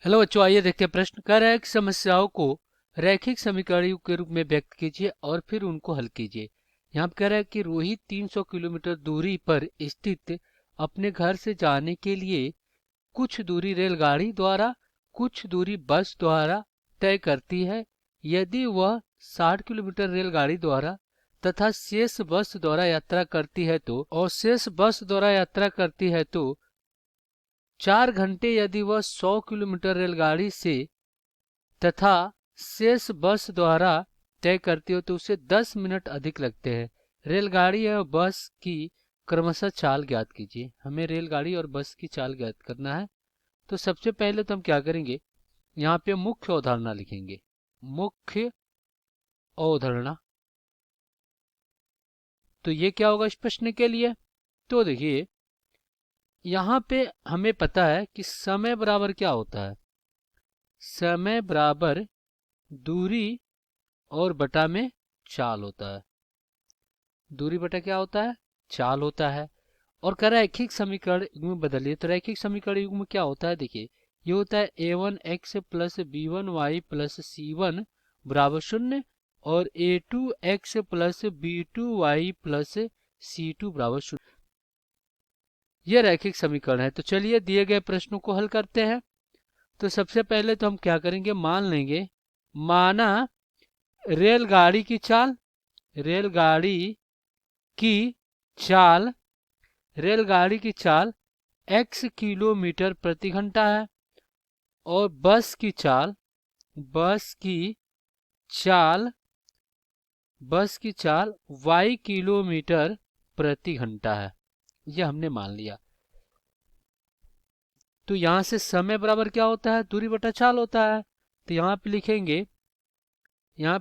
Hello बच्चों, आइए देखते हैं। प्रश्न कह रहा है कि समस्याओं को रैखिक समीकरणों के रूप में व्यक्त कीजिए और फिर उनको हल कीजिए। यहाँ पे कह रहा है कि रोहित 300 किलोमीटर दूरी पर स्थित अपने घर से जाने के लिए कुछ दूरी रेलगाड़ी द्वारा, कुछ दूरी बस द्वारा तय करती है। यदि वह 60 किलोमीटर रेलगाड़ी द्वारा तथा शेष बस द्वारा यात्रा करती है तो, और शेष बस द्वारा यात्रा करती है तो 4 घंटे, यदि वह 100 किलोमीटर रेलगाड़ी से तथा शेष बस द्वारा तय करती हो तो उसे 10 मिनट अधिक लगते हैं। रेलगाड़ी और बस की क्रमशः चाल ज्ञात कीजिए। हमें रेलगाड़ी और बस की चाल ज्ञात करना है। तो सबसे पहले तो हम क्या करेंगे, यहाँ पे मुख्य अवधारणा लिखेंगे। मुख्य अवधारणा, तो ये क्या होगा इस प्रश्न के लिए? तो देखिए, यहाँ पे हमें पता है कि समय बराबर क्या होता है। समय बराबर दूरी और बटा में चाल होता है। दूरी बटा क्या होता है? चाल होता है। और कह रहा है रैखिक समीकरण युग्म बदलिए। तो रैखिक समीकरण युग्म क्या होता है? देखिए, ये होता है a1x plus b1y plus c1 बराबर 0 और a2x plus b2y plus c2 बराबर 0। ये रैखिक समीकरण है। तो चलिए दिए गए प्रश्नों को हल करते हैं। तो सबसे पहले तो हम क्या करेंगे, मान लेंगे, माना रेलगाड़ी की चाल, रेलगाड़ी की चाल रेलगाड़ी की चाल x किलोमीटर प्रति घंटा है और बस की चाल चाल बस की चाल y किलोमीटर प्रति घंटा है। यह हमने मान लिया। तो यहां से समय बराबर क्या होता है? दूरी बटा चाल होता है। तो यहाँ पे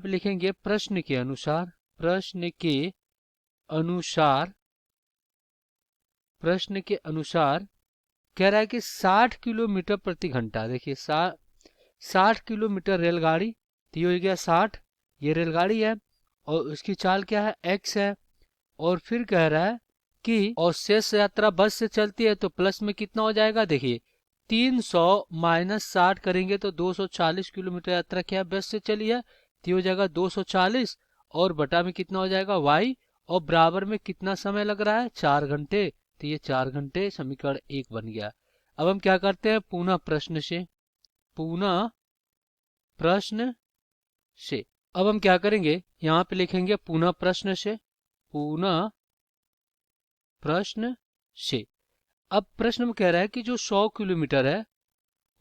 लिखेंगे प्रश्न के अनुसार, प्रश्न के अनुसार कह रहा है कि 60 किलोमीटर प्रति घंटा। देखिए, 60 किलोमीटर रेलगाड़ी, तो ये हो गया 60, ये रेलगाड़ी है और उसकी चाल क्या है? x है। और फिर कह रहा है कि और शेष यात्रा बस से चलती है, तो प्लस में कितना हो जाएगा? देखिए, 300 माइनस 60 करेंगे तो 240 किलोमीटर यात्रा क्या बस से चली है, तो ये हो जाएगा 240 और बटा में कितना हो जाएगा? y, और बराबर में कितना समय लग रहा है? 4 घंटे। तो ये 4 घंटे समीकरण 1 बन गया। अब हम क्या करते हैं, पुनः प्रश्न से अब हम क्या करेंगे, यहाँ पे लिखेंगे पुनः प्रश्न से। अब प्रश्न में कह रहा है कि जो 100 किलोमीटर है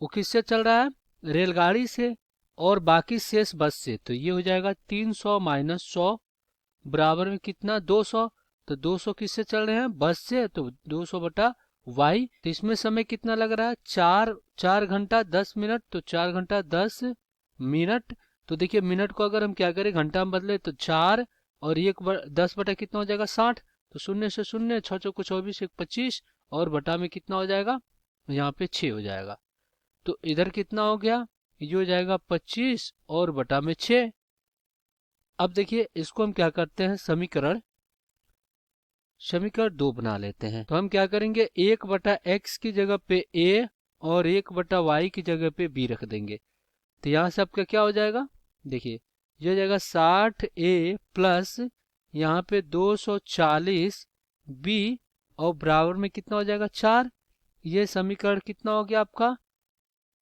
वो किससे चल रहा है? रेलगाड़ी से, और बाकी शेष बस से। तो ये हो जाएगा 300 माइनस 100 बराबर में कितना? 200। तो 200 किससे चल रहे हैं? बस से। तो 200 बटा y। तो इसमें समय कितना लग रहा है? 4 घंटा 10 मिनट। तो 4 घंटा 10 मिनट। तो देखिए, मिनट को अगर हम क्या करें, घंटा में बदले तो 4 और 10 बटा कितना हो जाएगा? 60। तो 0 से 0, 6 चौको 24, 1 25 और बटा में कितना हो जाएगा? यहाँ पे 6 हो जाएगा। तो इधर कितना हो गया? ये हो जाएगा 25 और बटा में 6। अब देखिए, इसको हम क्या करते हैं, समीकरण 2 बना लेते हैं। तो हम क्या करेंगे, 1 बटा x की जगह पे a और 1 बटा y की जगह पे b रख देंगे। तो यहाँ से आपका क्या हो जाएगा? देखिए, ये हो जाएगा 60a प्लस यहाँ पे 240b और बराबर में कितना हो जाएगा? 4। ये समीकरण कितना हो गया आपका?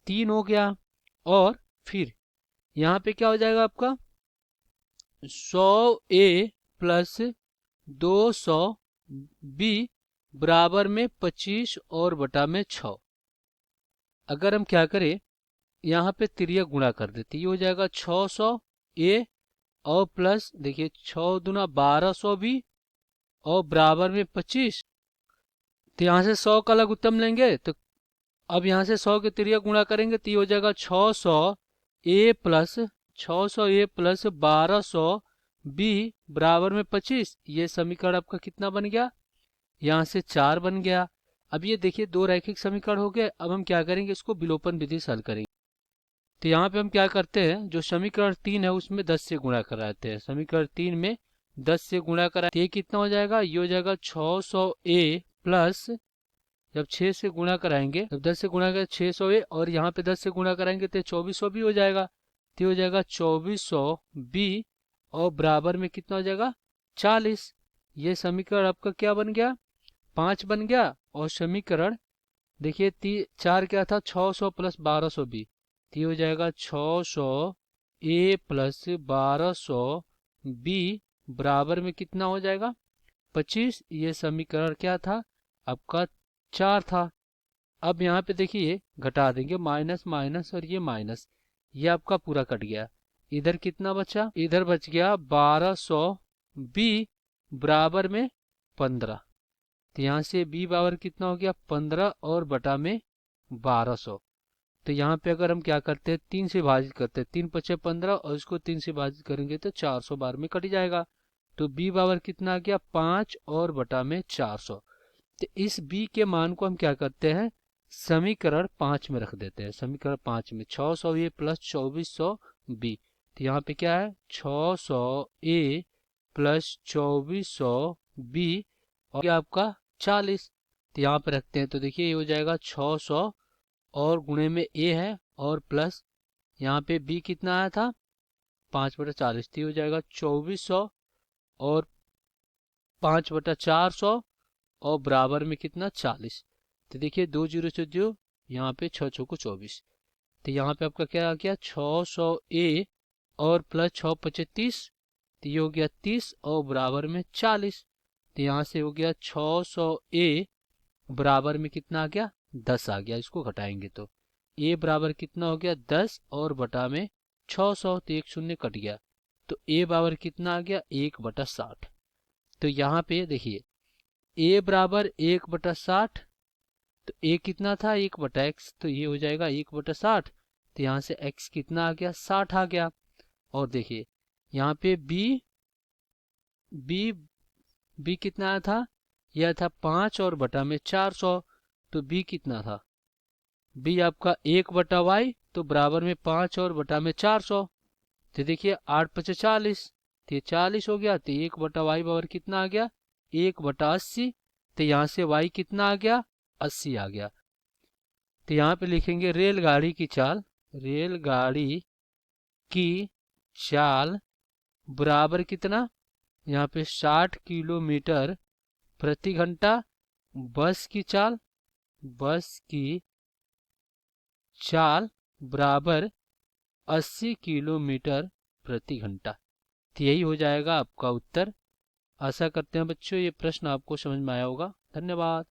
3 हो गया। और फिर यहाँ पे क्या हो जाएगा आपका? 100a प्लस 200b बराबर में 25 और बटा में 6। अगर हम क्या करें, यहाँ पे तिर्यक गुणा कर देते, ये हो जाएगा 600a और प्लस, देखिए 6 दूना 1200b और बराबर में 25। तो यहाँ से 100 का लघुत्तम उत्तम लेंगे। तो अब यहाँ से 100 के तिर्यक गुणा करेंगे तो ये हो जाएगा 600a प्लस 1200b बराबर में 25। ये समीकरण आपका कितना बन गया? यहाँ से 4 बन गया। अब ये देखिए, 2 रैखिक समीकरण हो गए। अब हम क्या करेंगे, इसको विलोपन विधि से हल करेंगे। तो यहाँ पे हम क्या करते हैं, जो समीकरण 3 है उसमें 10 से गुणा कराते हैं। समीकरण 3 में 10 से गुणा करा, ये कितना हो जाएगा? ये हो जाएगा 600a प्लस जब 6 से गुणा कराएंगे, जब 10 से गुणा करें 600 है, और यहाँ पे 10 से गुणा कराएंगे तो 2400 भी हो जाएगा। तो हो जाएगा 2400 बी, और बराबर में कितना हो जाएगा 40। ये समीकरण आपका क्या बन गया 5 बन गया। और समीकरण देखिए 4 क्या था 600 प्लस 1200 बी, तो हो जाएगा 600 ए प्लस 1200 बी बराबर में कितना हो जाएगा 25। ये समीकरण क्या था आपका 4 था। अब यहाँ पे देखिए घटा देंगे, माइनस माइनस और ये माइनस, ये आपका पूरा कट गया। इधर कितना बचा, इधर बच गया 1200 बी बराबर में 15। तो यहाँ से b बराबर कितना हो गया 15 और बटा में 1200। तो यहाँ पे अगर हम क्या करते हैं 3 से भाजित करते हैं, 3 पचे 15 और इसको 3 से भाजित करेंगे तो 400 बार में कट जाएगा। तो b बराबर कितना आ गया 5 और बटा में 400। तो इस b के मान को हम क्या करते हैं समीकरण 5 में रख देते हैं। समीकरण 5 में 600 ए प्लस 2400 बी, तो यहाँ पे क्या है 600 ए प्लस 2400 बी और ये आपका 40। तो यहाँ पे रखते हैं तो देखिए ये हो जाएगा 600 और गुणे में ए है और प्लस यहाँ पे बी कितना आया था 5/40, तो हो जाएगा 2400 और 5/400 और बराबर में कितना 40। तो देखिए 2 जीरो से जो यहाँ पे 6 को 24। तो यहाँ पे आपका क्या आ गया 600 ए और प्लस 6×25, तो ये हो गया 30 और बराबर में 40। तो यहाँ से हो गया 600 ए बराबर में कितना आ गया 10 आ गया। इसको घटाएंगे तो ए बराबर कितना हो गया 10 और बटा में 600, तो एक शून्य कट गया। तो ए बराबर कितना आ गया 1/60। तो यहाँ पे देखिए ए बराबर 1/60, तो ए कितना था 1/x, तो ये हो जाएगा 1/60। तो यहाँ से x कितना आ गया 60 आ गया। और देखिए यहाँ पे b कितना आया था, यह था 5 और बटा में 400। तो b कितना था b आपका 1/y, तो बराबर में 5 और बटा में 400। तो देखिए 8×5 = 40, तो ये 40 हो गया। तो 1/y बराबर कितना आ गया 1/80। तो यहाँ से y कितना आ गया 80 आ गया। तो यहाँ पे लिखेंगे रेलगाड़ी की चाल, रेलगाड़ी की चाल बराबर कितना, यहाँ पे 60 किलोमीटर प्रति घंटा। बस की चाल, बस की चाल बराबर 80 किलोमीटर प्रति घंटा। तो यही हो जाएगा आपका उत्तर। आशा करते हैं बच्चों ये प्रश्न आपको समझ में आया होगा। धन्यवाद।